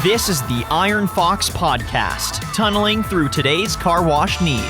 This is the Iron Fox Podcast, tunneling through today's car wash needs.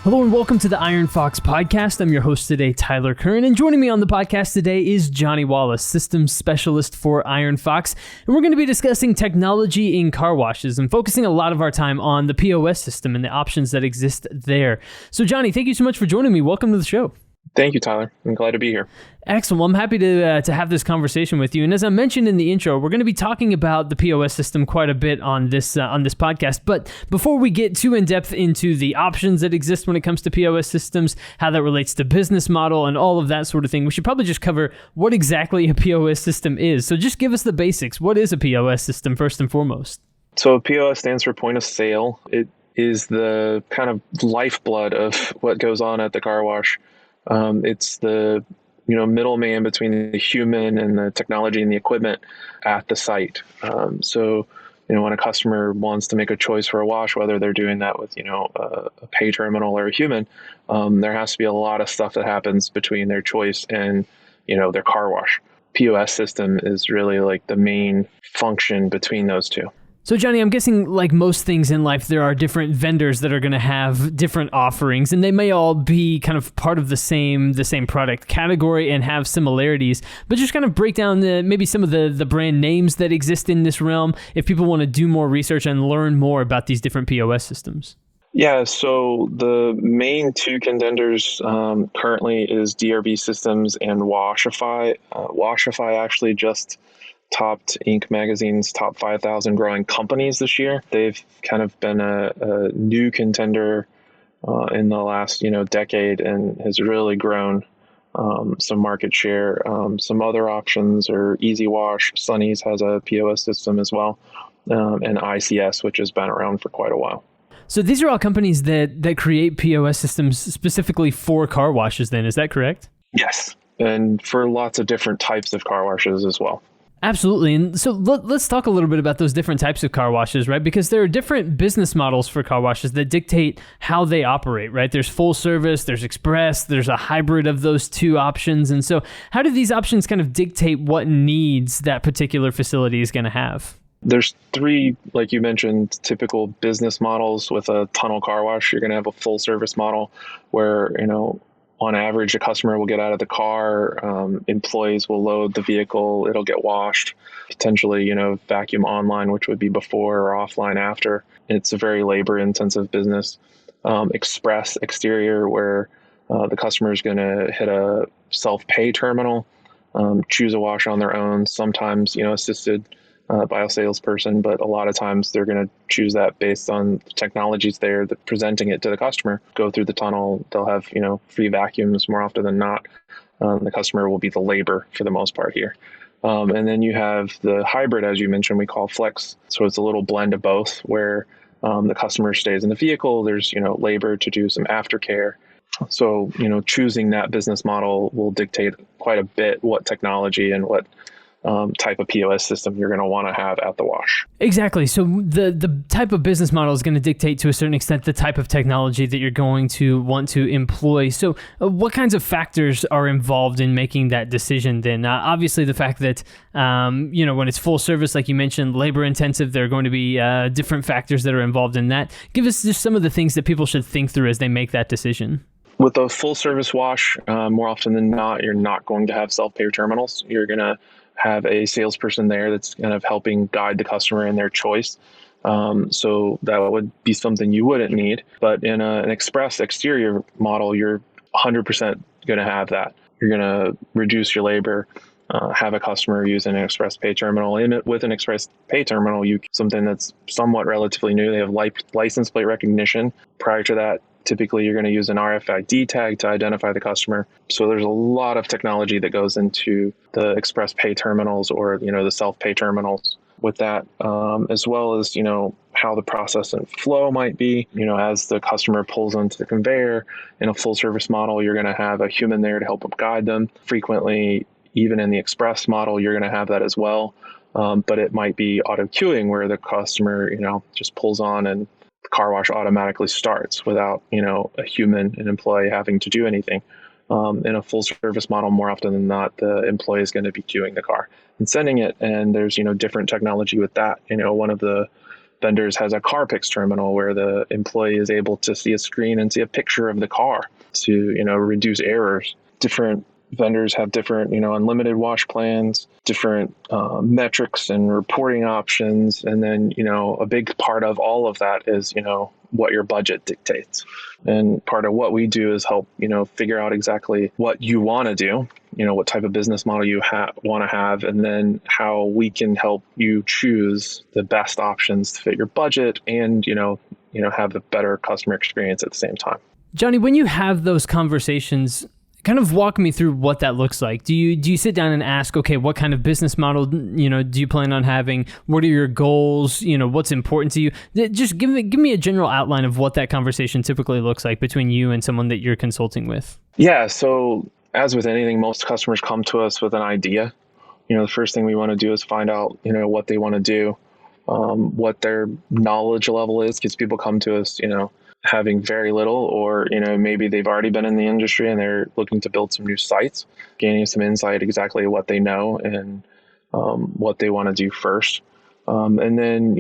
Hello and welcome to the Iron Fox Podcast. I'm your host today, Tyler Kern, and joining me on the podcast today is Johnny Wallace, Systems Specialist for Iron Fox. And we're going to be discussing technology in car washes and focusing a lot of our time on the POS system and the options that exist there. So Johnny, thank you so much for joining me. Welcome to the show. Thank you, Tyler. I'm glad to be here. Excellent. Well, I'm happy to have this conversation with you. And as I mentioned in the intro, we're going to be talking about the POS system quite a bit on this podcast. But before we get too in depth into the options that exist when it comes to POS systems, how that relates to business model and all of that sort of thing, we should probably just cover what exactly a POS system is. So just give us the basics. What is a POS system first and foremost? So POS stands for point of sale. It is the kind of lifeblood of what goes on at the car wash. It's the middleman between the human and the technology and the equipment at the site. So when a customer wants to make a choice for a wash, whether they're doing that with a pay terminal or a human, there has to be a lot of stuff that happens between their choice and their car wash. POS system is really like the main function between those two. So Johnny, I'm guessing like most things in life, there are different vendors that are going to have different offerings, and they may all be kind of part of the same product category and have similarities, but just kind of break down maybe some of the brand names that exist in this realm if people want to do more research and learn more about these different POS systems. Yeah, so the main two contenders currently is DRB Systems and Washify. Washify actually just topped Inc. magazine's top 5,000 growing companies this year. They've kind of been a new contender in the last decade and has really grown some market share. Some other options are Easy Wash. Sunny's has a POS system as well, and ICS, which has been around for quite a while. So these are all companies that create POS systems specifically for car washes then, is that correct? Yes, and for lots of different types of car washes as well. Absolutely. And so let's talk a little bit about those different types of car washes, right? Because there are different business models for car washes that dictate how they operate, right? There's full service, there's express, there's a hybrid of those two options. And so how do these options kind of dictate what needs that particular facility is going to have? There's three, like you mentioned, typical business models with a tunnel car wash. You're going to have a full service model where, on average, a customer will get out of the car, employees will load the vehicle, it'll get washed, potentially, vacuum online, which would be before or offline after. It's a very labor intensive business. Express exterior, where the customer is going to hit a self-pay terminal, choose a wash on their own, sometimes, assisted by a salesperson, but a lot of times they're going to choose that based on the technologies there, presenting it to the customer. Go through the tunnel, they'll have free vacuums more often than not. The customer will be the labor for the most part here. And then you have the hybrid, as you mentioned, we call flex. So it's a little blend of both, where the customer stays in the vehicle. There's labor to do some aftercare. So choosing that business model will dictate quite a bit what technology and what type of POS system you're going to want to have at the wash. Exactly. So the type of business model is going to dictate to a certain extent the type of technology that you're going to want to employ. So what kinds of factors are involved in making that decision then? Obviously, the fact that, when it's full service, like you mentioned, labor intensive, there are going to be different factors that are involved in that. Give us just some of the things that people should think through as they make that decision. With a full service wash, more often than not, you're not going to have self-pay terminals. You're going to have a salesperson there that's kind of helping guide the customer in their choice. So that would be something you wouldn't need. But in an express exterior model, you're 100% going to have that. You're going to reduce your labor, have a customer use an express pay terminal. With an express pay terminal, something that's somewhat relatively new. They have license plate recognition. Prior to that, typically you're going to use an RFID tag to identify the customer. So there's a lot of technology that goes into the express pay terminals or, the self-pay terminals with that, as well as, how the process and flow might be. As the customer pulls onto the conveyor in a full service model, you're going to have a human there to help guide them. Frequently, even in the express model, you're going to have that as well. But it might be auto queuing where the customer, just pulls on and the car wash automatically starts without, a human, an employee having to do anything. In a full service model, more often than not, the employee is going to be queuing the car and sending it. And there's, different technology with that. One of the vendors has a car picks terminal where the employee is able to see a screen and see a picture of the car to, reduce errors. Different vendors have different, unlimited wash plans, different metrics and reporting options. And then, a big part of all of that is, what your budget dictates. And part of what we do is help, figure out exactly what you want to do, what type of business model you want to have, and then how we can help you choose the best options to fit your budget and, have the better customer experience at the same time. Johnny, when you have those conversations, kind of walk me through what that looks like. Do you sit down and ask, okay, what kind of business model, do you plan on having? What are your goals? What's important to you? Just give me a general outline of what that conversation typically looks like between you and someone that you're consulting with. Yeah. So as with anything, most customers come to us with an idea. The first thing we want to do is find out, what they want to do, what their knowledge level is, because people come to us, having very little, or, maybe they've already been in the industry and they're looking to build some new sites, gaining some insight exactly what they know and what they want to do first. And then,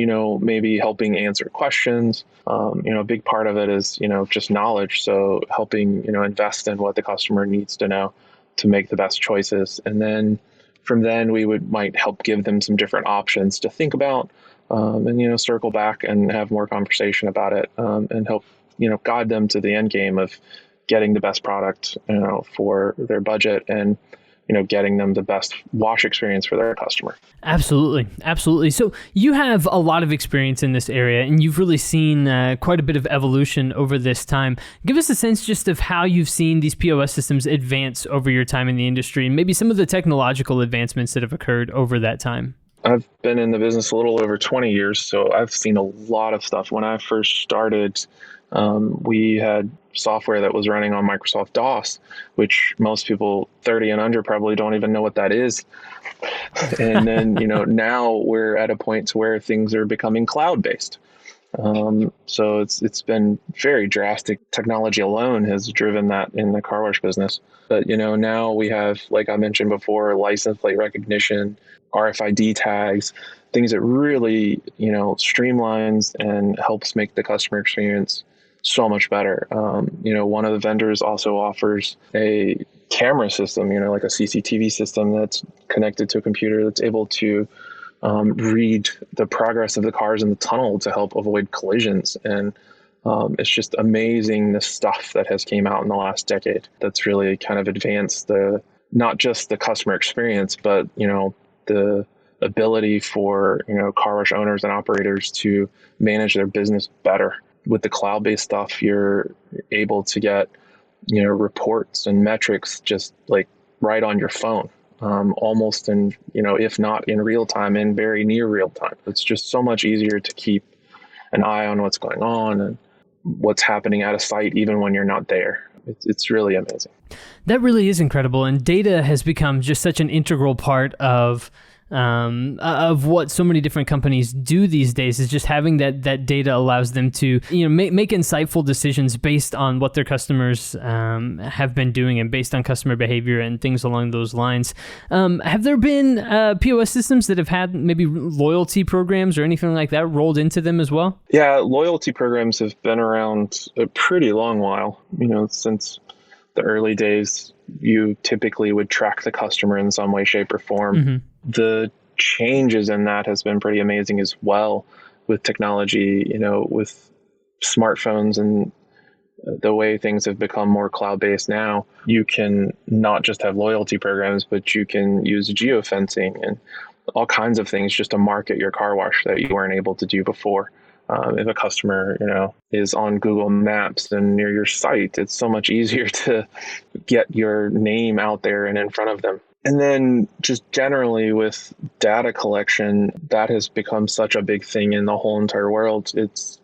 maybe helping answer questions. A big part of it is, just knowledge. So helping, invest in what the customer needs to know to make the best choices. And then from then we might help give them some different options to think about, and, circle back and have more conversation about it, and help, guide them to the end game of getting the best product, for their budget and, getting them the best wash experience for their customer. Absolutely. Absolutely. So you have a lot of experience in this area and you've really seen quite a bit of evolution over this time. Give us a sense just of how you've seen these POS systems advance over your time in the industry and maybe some of the technological advancements that have occurred over that time. I've been in the business a little over 20 years, so I've seen a lot of stuff. When I first started, we had software that was running on Microsoft DOS, which most people 30 and under probably don't even know what that is. And then, now we're at a point where things are becoming cloud-based. So it's been very drastic. Technology alone has driven that in the car wash business. But, now we have, like I mentioned before, license plate recognition, RFID tags, things that really, streamlines and helps make the customer experience so much better. One of the vendors also offers a camera system, like a CCTV system that's connected to a computer that's able to read the progress of the cars in the tunnel to help avoid collisions. And it's just amazing the stuff that has came out in the last decade that's really kind of advanced not just the customer experience, but, the ability for, car wash owners and operators to manage their business better. With the cloud-based stuff, you're able to get, reports and metrics just like right on your phone, almost in, if not in real time, in very near real time. It's just so much easier to keep an eye on what's going on and what's happening at a site, even when you're not there. It's really amazing. That really is incredible. And data has become just such an integral part of what so many different companies do these days. Is just having that data allows them to make insightful decisions based on what their customers have been doing and based on customer behavior and things along those lines. Have there been POS systems that have had maybe loyalty programs or anything like that rolled into them as well? Yeah, loyalty programs have been around a pretty long while. Since the early days, you typically would track the customer in some way, shape, or form. Mm-hmm. The changes in that has been pretty amazing as well with technology, with smartphones and the way things have become more cloud-based now. You can not just have loyalty programs, but you can use geofencing and all kinds of things just to market your car wash that you weren't able to do before. If a customer, is on Google Maps and near your site, it's so much easier to get your name out there and in front of them. And then just generally with data collection, that has become such a big thing in the whole entire world. It's,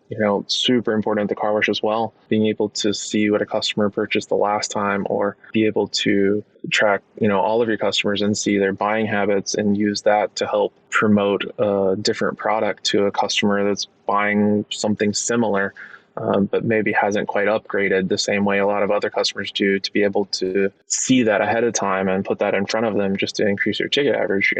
super important at the car wash as well. Being able to see what a customer purchased the last time, or be able to track, all of your customers and see their buying habits and use that to help promote a different product to a customer that's buying something similar. but maybe hasn't quite upgraded the same way a lot of other customers do, to be able to see that ahead of time and put that in front of them just to increase their ticket average,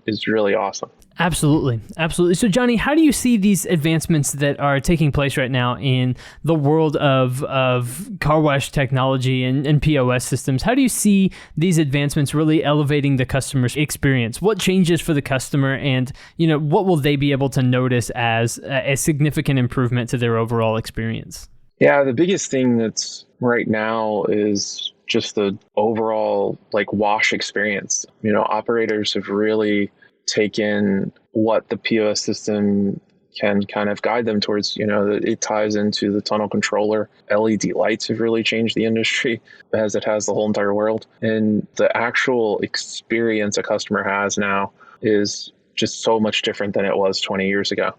is really awesome. Absolutely. Absolutely. So, Johnny, how do you see these advancements that are taking place right now in the world of car wash technology and POS systems? How do you see these advancements really elevating the customer's experience? What changes for the customer, and what will they be able to notice as a significant improvement to their overall experience? Yeah, the biggest thing that's right now is just the overall wash experience. Operators have really taken what the POS system can kind of guide them towards. It ties into the tunnel controller. LED lights have really changed the industry, as it has the whole entire world. And the actual experience a customer has now is just so much different than it was 20 years ago.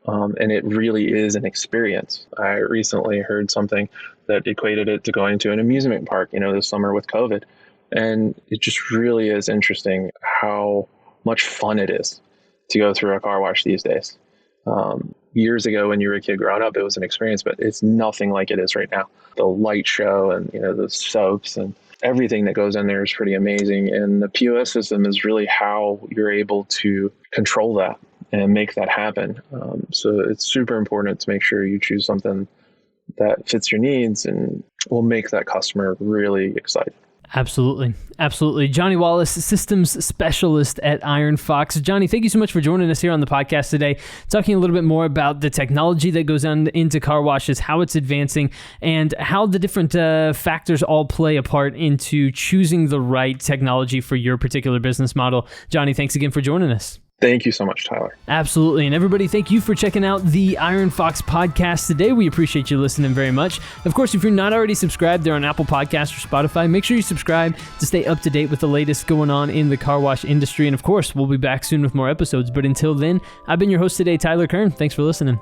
And it really is an experience. I recently heard something that equated it to going to an amusement park, this summer with COVID. And it just really is interesting how much fun it is to go through a car wash these days. Years ago, when you were a kid growing up, it was an experience, but it's nothing like it is right now. The light show and, the soaps and everything that goes in there is pretty amazing. And the POS system is really how you're able to control that and make that happen. So it's super important to make sure you choose something that fits your needs and will make that customer really excited. Absolutely. Absolutely. Johnny Wallace, systems specialist at Iron Fox. Johnny, thank you so much for joining us here on the podcast today, talking a little bit more about the technology that goes on into car washes, how it's advancing, and how the different factors all play a part into choosing the right technology for your particular business model. Johnny, thanks again for joining us. Thank you so much, Tyler. Absolutely. And everybody, thank you for checking out the Iron Fox podcast today. We appreciate you listening very much. Of course, if you're not already subscribed, they're on Apple Podcasts or Spotify. Make sure you subscribe to stay up to date with the latest going on in the car wash industry. And of course, we'll be back soon with more episodes. But until then, I've been your host today, Tyler Kern. Thanks for listening.